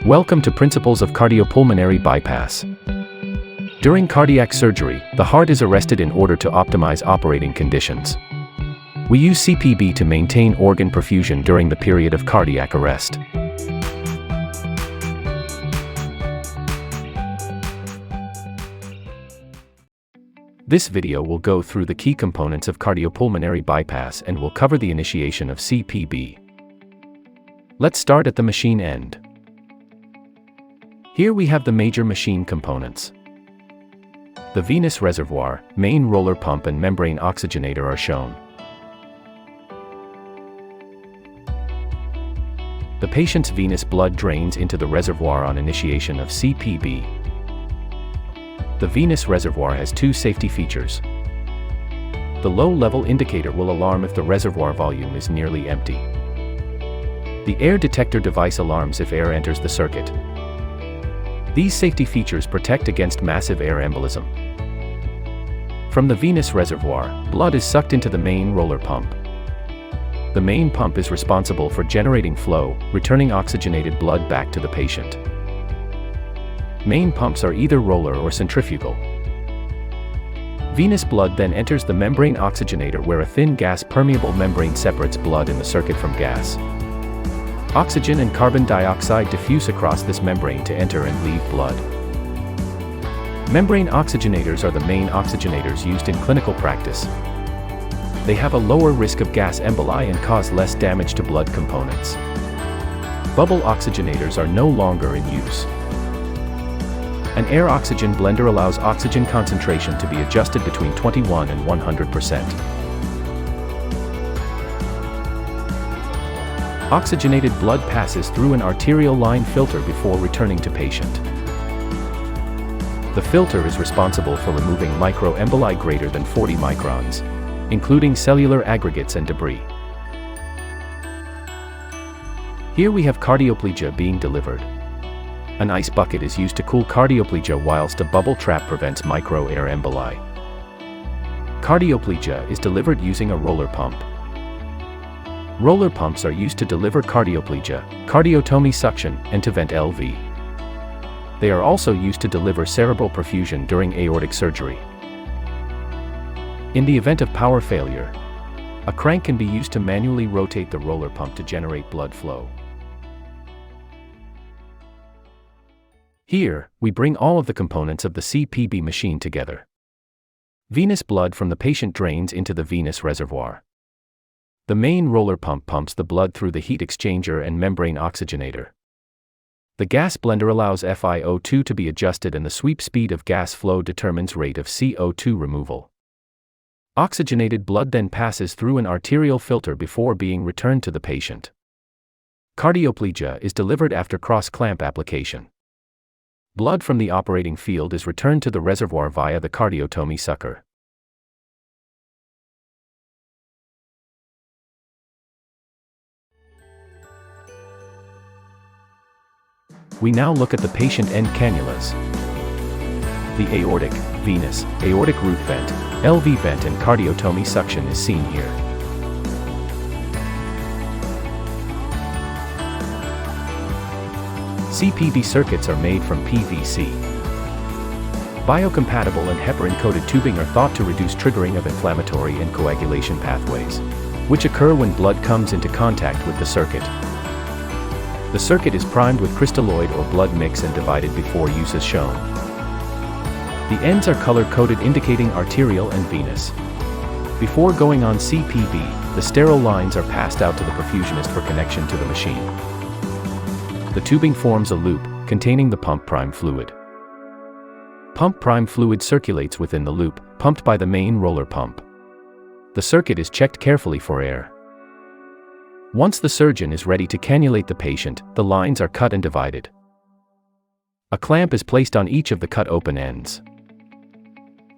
Welcome to Principles of Cardiopulmonary Bypass. During cardiac surgery, the heart is arrested in order to optimize operating conditions. We use CPB to maintain organ perfusion during the period of cardiac arrest. This video will go through the key components of cardiopulmonary bypass and will cover the initiation of CPB. Let's start at the machine end. Here we have the major machine components. The venous reservoir, main roller pump and membrane oxygenator are shown. The patient's venous blood drains into the reservoir on initiation of CPB. The venous reservoir has two safety features. The low-level indicator will alarm if the reservoir volume is nearly empty. The air detector device alarms if air enters the circuit. These safety features protect against massive air embolism. From the venous reservoir, blood is sucked into the main roller pump. The main pump is responsible for generating flow, returning oxygenated blood back to the patient. Main pumps are either roller or centrifugal. Venous blood then enters the membrane oxygenator where a thin gas-permeable membrane separates blood in the circuit from gas. Oxygen and carbon dioxide diffuse across this membrane to enter and leave blood. Membrane oxygenators are the main oxygenators used in clinical practice. They have a lower risk of gas emboli and cause less damage to blood components. Bubble oxygenators are no longer in use. An air-oxygen blender allows oxygen concentration to be adjusted between 21 and 100%. Oxygenated blood passes through an arterial line filter before returning to patient. The filter is responsible for removing microemboli greater than 40 microns, including cellular aggregates and debris. Here we have cardioplegia being delivered. An ice bucket is used to cool cardioplegia whilst a bubble trap prevents micro-air emboli. Cardioplegia is delivered using a roller pump. Roller pumps are used to deliver cardioplegia, cardiotomy suction, and to vent LV. They are also used to deliver cerebral perfusion during aortic surgery. In the event of power failure, a crank can be used to manually rotate the roller pump to generate blood flow. Here, we bring all of the components of the CPB machine together. Venous blood from the patient drains into the venous reservoir. The main roller pump pumps the blood through the heat exchanger and membrane oxygenator. The gas blender allows FiO2 to be adjusted and the sweep speed of gas flow determines rate of CO2 removal. Oxygenated blood then passes through an arterial filter before being returned to the patient. Cardioplegia is delivered after cross-clamp application. Blood from the operating field is returned to the reservoir via the cardiotomy sucker. We now look at the patient end cannulas. The aortic, venous, aortic root vent, LV vent and cardiotomy suction is seen here. CPB circuits are made from PVC. Biocompatible and heparin-coated tubing are thought to reduce triggering of inflammatory and coagulation pathways, which occur when blood comes into contact with the circuit. The circuit is primed with crystalloid or blood mix and divided before use as shown. The ends are color-coded indicating arterial and venous. Before going on CPB, the sterile lines are passed out to the perfusionist for connection to the machine. The tubing forms a loop, containing the pump prime fluid. Pump prime fluid circulates within the loop, pumped by the main roller pump. The circuit is checked carefully for air. Once the surgeon is ready to cannulate the patient, the lines are cut and divided. A clamp is placed on each of the cut open ends.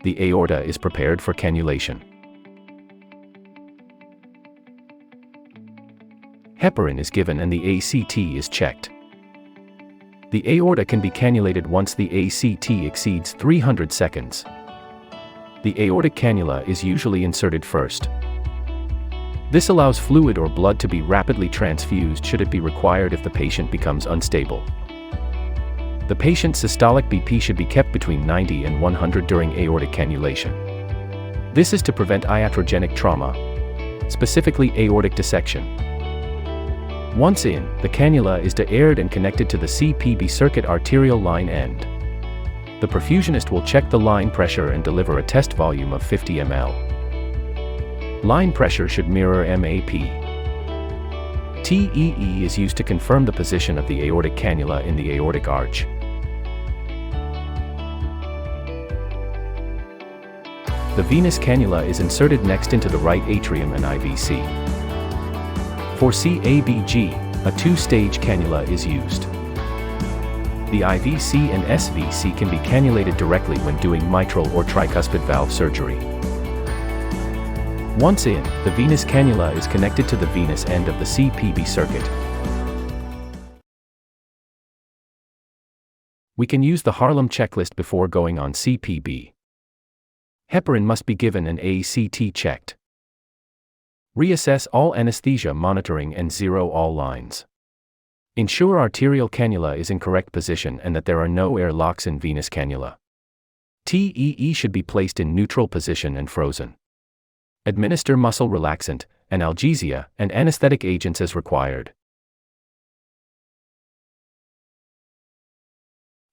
The aorta is prepared for cannulation. Heparin is given and the ACT is checked. The aorta can be cannulated once the ACT exceeds 300 seconds. The aortic cannula is usually inserted first. This allows fluid or blood to be rapidly transfused should it be required if the patient becomes unstable. The patient's systolic BP should be kept between 90 and 100 during aortic cannulation. This is to prevent iatrogenic trauma, specifically aortic dissection. Once in, the cannula is de-aired and connected to the CPB circuit arterial line end. The perfusionist will check the line pressure and deliver a test volume of 50 ml. Line pressure should mirror MAP. TEE is used to confirm the position of the aortic cannula in the aortic arch. The venous cannula is inserted next into the right atrium and IVC. For CABG, a two-stage cannula is used. The IVC and SVC can be cannulated directly when doing mitral or tricuspid valve surgery. Once in, the venous cannula is connected to the venous end of the CPB circuit. We can use the Harlem checklist before going on CPB. Heparin must be given and ACT checked. Reassess all anesthesia monitoring and zero all lines. Ensure arterial cannula is in correct position and that there are no air locks in venous cannula. TEE should be placed in neutral position and frozen. Administer muscle relaxant, analgesia, and anesthetic agents as required.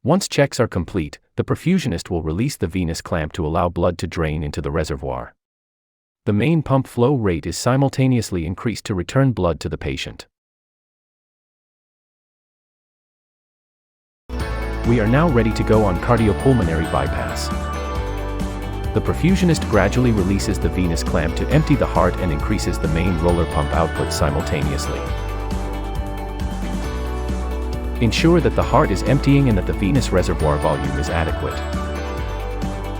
Once checks are complete, the perfusionist will release the venous clamp to allow blood to drain into the reservoir. The main pump flow rate is simultaneously increased to return blood to the patient. We are now ready to go on cardiopulmonary bypass. The perfusionist gradually releases the venous clamp to empty the heart and increases the main roller pump output simultaneously. Ensure that the heart is emptying and that the venous reservoir volume is adequate.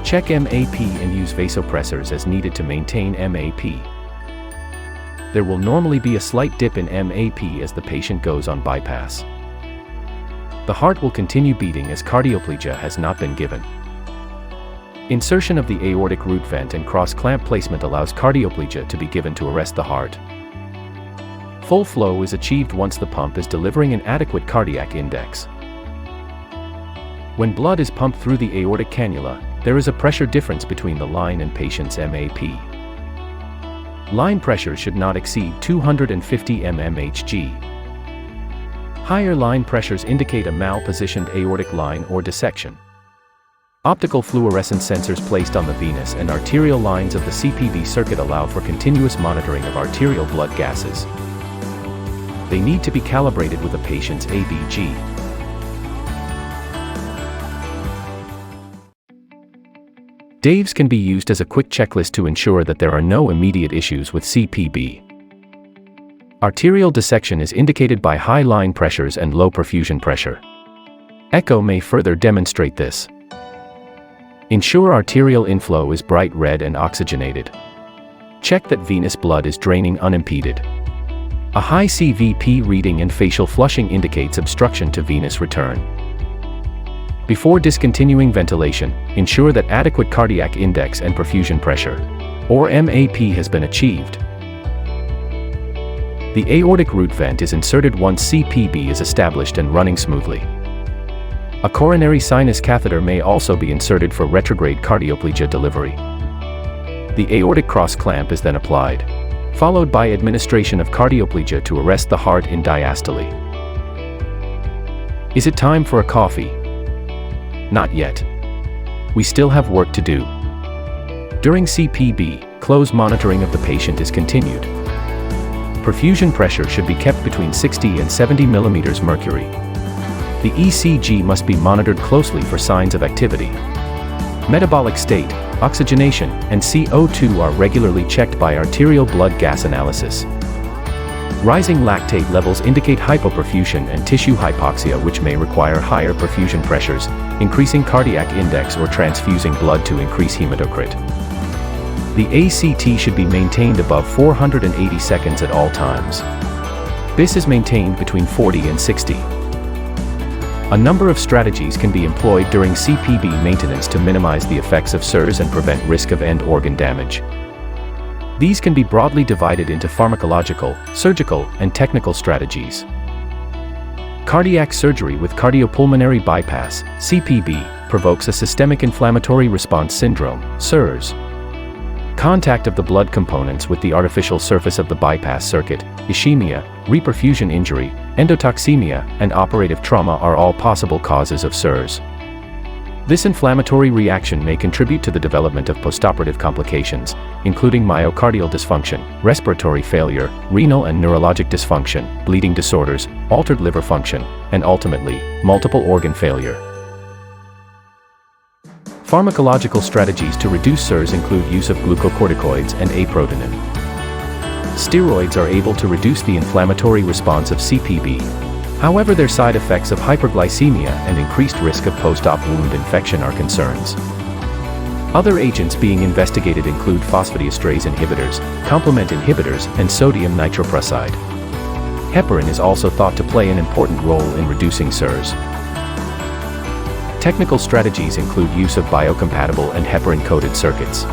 Check MAP and use vasopressors as needed to maintain MAP. There will normally be a slight dip in MAP as the patient goes on bypass. The heart will continue beating as cardioplegia has not been given. Insertion of the aortic root vent and cross-clamp placement allows cardioplegia to be given to arrest the heart. Full flow is achieved once the pump is delivering an adequate cardiac index. When blood is pumped through the aortic cannula, there is a pressure difference between the line and patient's MAP. Line pressure should not exceed 250 mmHg. Higher line pressures indicate a mal-positioned aortic line or dissection. Optical fluorescence sensors placed on the venous and arterial lines of the CPB circuit allow for continuous monitoring of arterial blood gases. They need to be calibrated with a patient's ABG. DAVES can be used as a quick checklist to ensure that there are no immediate issues with CPB. Arterial dissection is indicated by high line pressures and low perfusion pressure. Echo may further demonstrate this. Ensure arterial inflow is bright red and oxygenated. Check that venous blood is draining unimpeded. A high CVP reading and facial flushing indicates obstruction to venous return. Before discontinuing ventilation, ensure that adequate cardiac index and perfusion pressure, or MAP, has been achieved. The aortic root vent is inserted once CPB is established and running smoothly. A coronary sinus catheter may also be inserted for retrograde cardioplegia delivery. The aortic cross clamp is then applied, followed by administration of cardioplegia to arrest the heart in diastole. Is it time for a coffee? Not yet. We still have work to do. During CPB, close monitoring of the patient is continued. Perfusion pressure should be kept between 60 and 70 mm mercury. The ECG must be monitored closely for signs of activity. Metabolic state, oxygenation, and CO2 are regularly checked by arterial blood gas analysis. Rising lactate levels indicate hypoperfusion and tissue hypoxia, which may require higher perfusion pressures, increasing cardiac index or transfusing blood to increase hematocrit. The ACT should be maintained above 480 seconds at all times. BIS is maintained between 40 and 60. A number of strategies can be employed during CPB maintenance to minimize the effects of SIRS and prevent risk of end organ damage. These can be broadly divided into pharmacological, surgical, and technical strategies. Cardiac surgery with cardiopulmonary bypass, CPB, provokes a systemic inflammatory response syndrome, SIRS. Contact of the blood components with the artificial surface of the bypass circuit, ischemia, reperfusion injury, endotoxemia, and operative trauma are all possible causes of SIRS. This inflammatory reaction may contribute to the development of postoperative complications, including myocardial dysfunction, respiratory failure, renal and neurologic dysfunction, bleeding disorders, altered liver function, and ultimately, multiple organ failure. Pharmacological strategies to reduce SIRS include use of glucocorticoids and aprodenin. Steroids are able to reduce the inflammatory response of CPB. However, their side effects of hyperglycemia and increased risk of post-op wound infection are concerns. Other agents being investigated include phosphodiesterase inhibitors, complement inhibitors, and sodium nitroprusside. Heparin is also thought to play an important role in reducing SIRS. Technical strategies include use of biocompatible and heparin-coated circuits.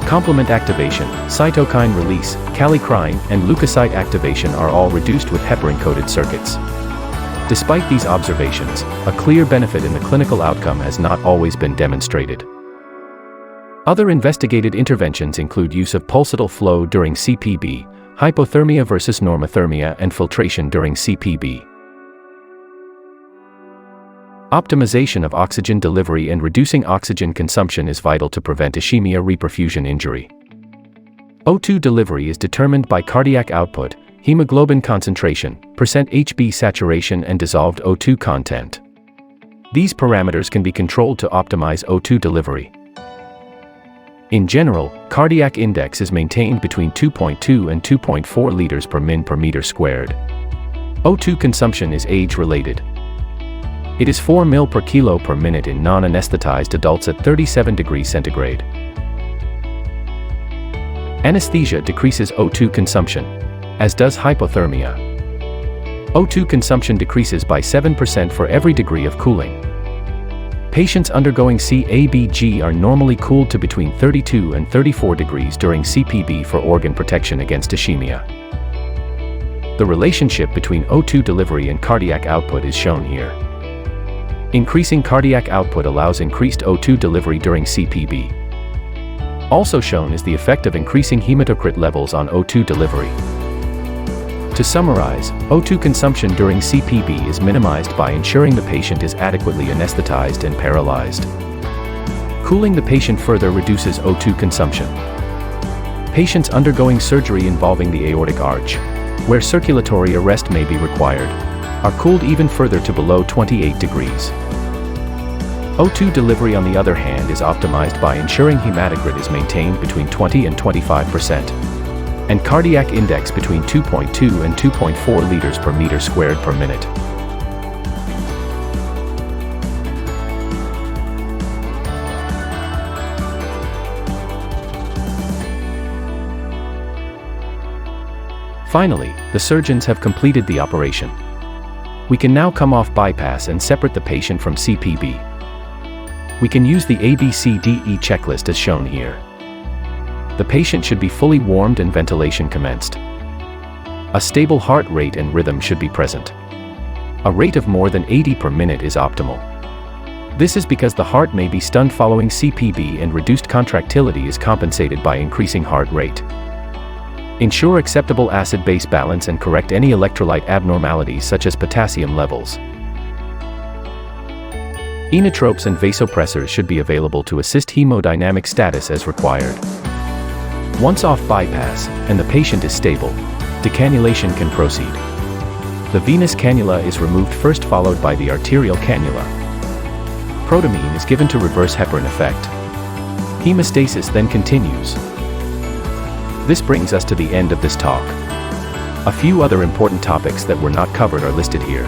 Complement activation, cytokine release, kallikrein, and leukocyte activation are all reduced with heparin-coated circuits. Despite these observations, a clear benefit in the clinical outcome has not always been demonstrated. Other investigated interventions include use of pulsatile flow during CPB, hypothermia versus normothermia, and filtration during CPB. Optimization of oxygen delivery and reducing oxygen consumption is vital to prevent ischemia reperfusion injury. O2 delivery is determined by cardiac output, hemoglobin concentration, %HB saturation, and dissolved O2 content. These parameters can be controlled to optimize O2 delivery. In general, cardiac index is maintained between 2.2 and 2.4 liters per min per meter squared. O2 consumption is age-related. It is 4 ml per kilo per minute in non-anesthetized adults at 37 degrees centigrade. Anesthesia decreases O2 consumption, as does hypothermia. O2 consumption decreases by 7% for every degree of cooling. Patients undergoing CABG are normally cooled to between 32 and 34 degrees during CPB for organ protection against ischemia. The relationship between O2 delivery and cardiac output is shown here. Increasing cardiac output allows increased O2 delivery during CPB. Also shown is the effect of increasing hematocrit levels on O2 delivery. To summarize, O2 consumption during CPB is minimized by ensuring the patient is adequately anesthetized and paralyzed. Cooling the patient further reduces O2 consumption. Patients undergoing surgery involving the aortic arch, where circulatory arrest may be required, are cooled even further to below 28 degrees. O2 delivery, on the other hand, is optimized by ensuring hematocrit is maintained between 20 and 25%, and cardiac index between 2.2 and 2.4 liters per meter squared per minute. Finally, the surgeons have completed the operation. We can now come off bypass and separate the patient from CPB. We can use the ABCDE checklist as shown here. The patient should be fully warmed and ventilation commenced. A stable heart rate and rhythm should be present. A rate of more than 80 per minute is optimal. This is because the heart may be stunned following CPB, and reduced contractility is compensated by increasing heart rate. Ensure acceptable acid-base balance and correct any electrolyte abnormalities such as potassium levels. Inotropes and vasopressors should be available to assist hemodynamic status as required. Once off bypass, and the patient is stable, decannulation can proceed. The venous cannula is removed first, followed by the arterial cannula. Protamine is given to reverse heparin effect. Hemostasis then continues. This brings us to the end of this talk. A few other important topics that were not covered are listed here.